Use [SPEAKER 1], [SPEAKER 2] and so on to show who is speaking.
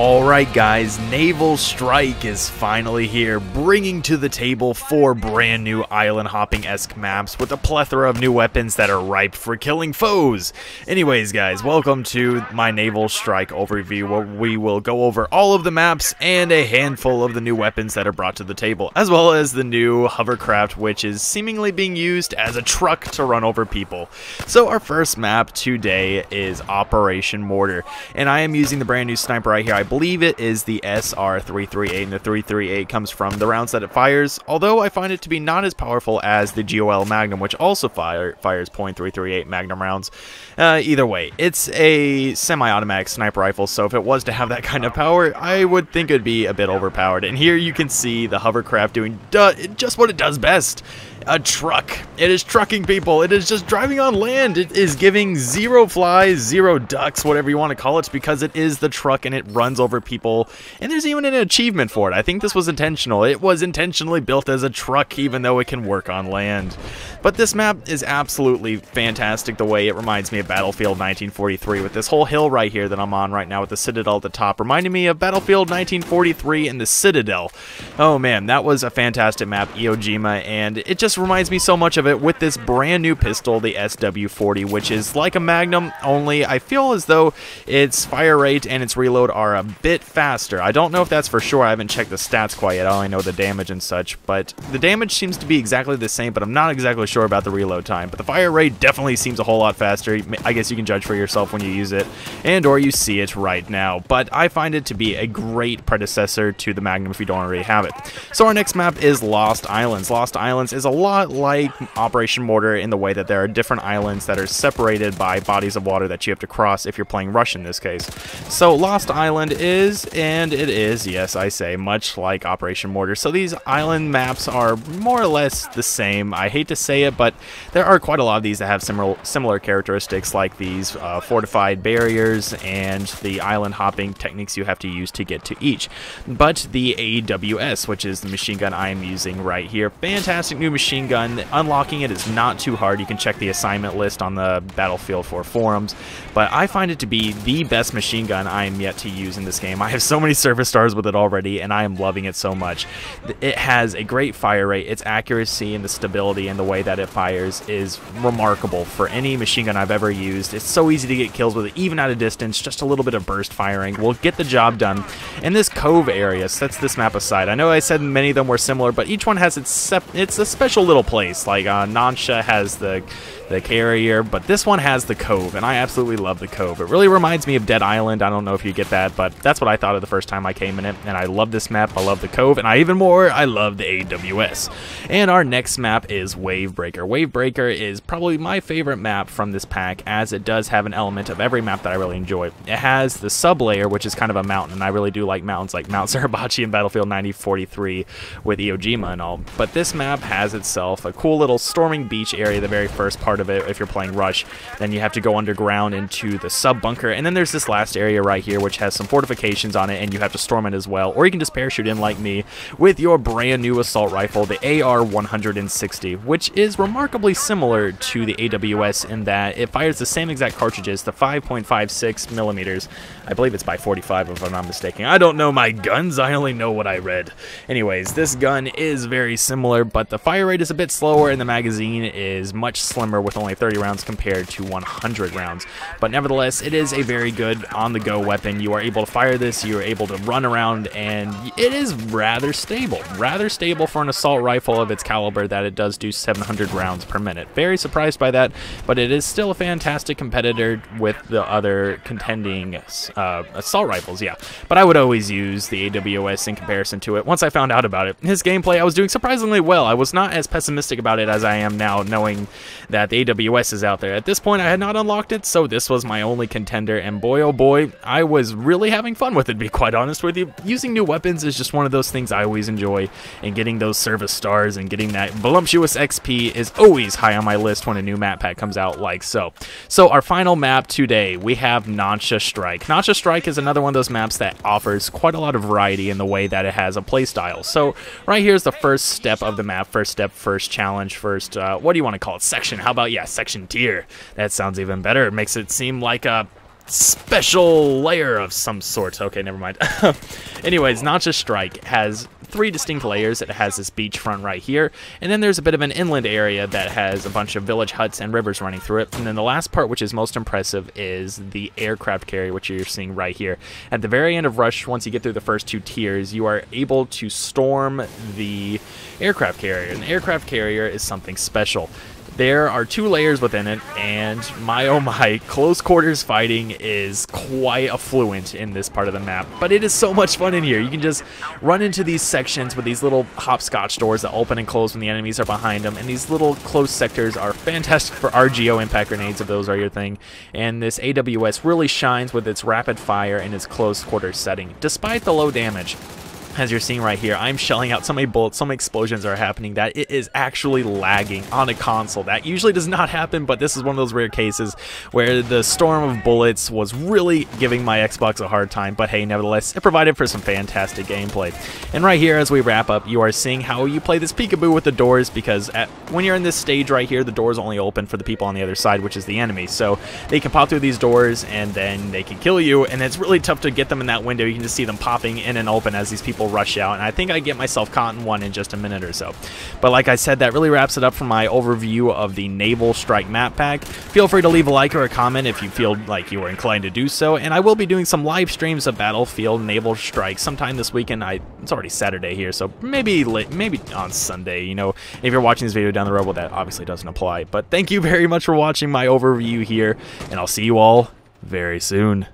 [SPEAKER 1] Alright guys, Naval Strike is finally here, bringing to the table 4 brand new island hopping-esque maps with a plethora of new weapons that are ripe for killing foes. Anyways guys, welcome to my Naval Strike overview where we will go over all of the maps and a handful of the new weapons that are brought to the table, as well as the new Hovercraft, which is seemingly being used as a truck to run over people. So our first map today is Operation Mortar, and I am using the brand new sniper right here. I believe it is the SR338, and the 338 comes from the rounds that it fires, although I find it to be not as powerful as the GOL Magnum, which also fires .338 Magnum rounds. Either way, it's a semi-automatic sniper rifle, so if it was to have that kind of power, I would think it would be a bit overpowered. And here you can see the Hovercraft doing just what it does best. A truck. It is trucking people. It is just driving on land. It is giving 0 flies, 0 ducks, whatever you want to call it, because it is the truck and it runs over people. And there's even an achievement for it. I think this was intentional. It was intentionally built as a truck, even though it can work on land. But this map is absolutely fantastic the way it reminds me of Battlefield 1943, with this whole hill right here that I'm on right now with the Citadel at the top, reminding me of Battlefield 1943 and the Citadel. Oh man, that was a fantastic map, Iwo Jima, and it just reminds me so much of it with this brand new pistol, the SW40, which is like a Magnum, only I feel as though its fire rate and its reload are a bit faster. I don't know if that's for sure. I haven't checked the stats quite yet. I only know the damage and such, but the damage seems to be exactly the same, but I'm not exactly sure about the reload time. But the fire rate definitely seems a whole lot faster. I guess you can judge for yourself when you use it and or you see it right now, but I find it to be a great predecessor to the Magnum if you don't already have it. So our next map is Lost Islands. Lost Islands is a lot like Operation Mortar in the way that there are different islands that are separated by bodies of water that you have to cross if you're playing Rush in this case. So Lost Island is, and it is, yes I say, much like Operation Mortar. So these island maps are more or less the same. I hate to say it, but there are quite a lot of these that have similar characteristics, like these fortified barriers and the island hopping techniques you have to use to get to each. But the AWS, which is the machine gun I am using right here, fantastic new machine gun. Unlocking it is not too hard. You can check the assignment list on the Battlefield 4 forums, but I find it to be the best machine gun I am yet to use in this game. I have so many service stars with it already, and I am loving it so much. It has a great fire rate. Its accuracy and the stability and the way that it fires is remarkable for any machine gun I've ever used. It's so easy to get kills with it, even at a distance. Just a little bit of burst firing will get the job done. And this cove area sets this map aside. I know I said many of them were similar, but each one has it's a special little place. Like Nansha has the carrier, but this one has the cove, and I absolutely love the cove. It really reminds me of Dead Island. I don't know if you get that, but that's what I thought of the first time I came in it, and I love this map. I love the cove, and I love the AWS. And our next map is Wavebreaker. Wavebreaker is probably my favorite map from this pack, as it does have an element of every map that I really enjoy. It has the sub-layer, which is kind of a mountain, and I really do like mountains like Mount Suribachi in Battlefield 1943 with Iwo Jima and all, but this map has itself a cool little storming beach area, the very first part of it if you're playing Rush. Then you have to go underground into the sub bunker, and then there's this last area right here which has some fortifications on it, and you have to storm it as well, or you can just parachute in like me with your brand new assault rifle, the AR160, which is remarkably similar to the AWS in that it fires the same exact cartridges, the 5.56 millimeters. I believe it's by 45 if I'm not mistaken. I don't know my guns, I only know what I read. Anyways, this gun is very similar, but the fire rate is a bit slower and the magazine is much slimmer with only 30 rounds compared to 100 rounds. But nevertheless, it is a very good on-the-go weapon. You are able to fire this, you are able to run around, and it is rather stable. Rather stable for an assault rifle of its caliber that it does do 700 rounds per minute. Very surprised by that, but it is still a fantastic competitor with the other contending assault rifles, yeah. But I would always use the AWS in comparison to it. Once I found out about it, his gameplay, I was doing surprisingly well. I was not as pessimistic about it as I am now, knowing that the AWS is out there. At this point, I had not unlocked it, so this was my only contender, and boy oh boy, I was really having fun with it, to be quite honest with you. Using new weapons is just one of those things I always enjoy, and getting those service stars and getting that voluptuous XP is always high on my list when a new map pack comes out like so. So our final map today, we have Nansha Strike. Nansha Strike is another one of those maps that offers quite a lot of variety in the way that it has a playstyle. So right here is the first step of the map, first step, first challenge, first, what do you want to call it, section? How about, yeah, section tier. That sounds even better. It makes it seem like a special layer of some sort. Okay, never mind. Anyways, Nansha Strike has 3 distinct layers. It has this beachfront right here, and then there's a bit of an inland area that has a bunch of village huts and rivers running through it. And then the last part, which is most impressive, is the aircraft carrier, which you're seeing right here. At the very end of Rush, once you get through the first 2 tiers, you are able to storm the aircraft carrier. And the aircraft carrier is something special. There are 2 layers within it, and my oh my, close quarters fighting is quite affluent in this part of the map, but it is so much fun in here. You can just run into these sections with these little hopscotch doors that open and close when the enemies are behind them, and these little close sectors are fantastic for RGO impact grenades if those are your thing, and this AWS really shines with its rapid fire and its close quarters setting, despite the low damage. As you're seeing right here, I'm shelling out so many bullets, so many explosions are happening that it is actually lagging on a console. That usually does not happen, but this is one of those rare cases where the storm of bullets was really giving my Xbox a hard time, but hey, nevertheless, it provided for some fantastic gameplay. And right here, as we wrap up, you are seeing how you play this peekaboo with the doors, because when you're in this stage right here, the doors only open for the people on the other side, which is the enemy. So they can pop through these doors, and then they can kill you, and it's really tough to get them in that window. You can just see them popping in and open as these people rush out, and I think I get myself caught in one in just a minute or so. But like I said, that really wraps it up for my overview of the Naval Strike map pack. Feel free to leave a like or a comment if you feel like you were inclined to do so, and I will be doing some live streams of Battlefield Naval Strike sometime this weekend. It's already Saturday here, so maybe on Sunday, you know, if you're watching this video down the road. Well, that obviously doesn't apply, but thank you very much for watching my overview here, and I'll see you all very soon.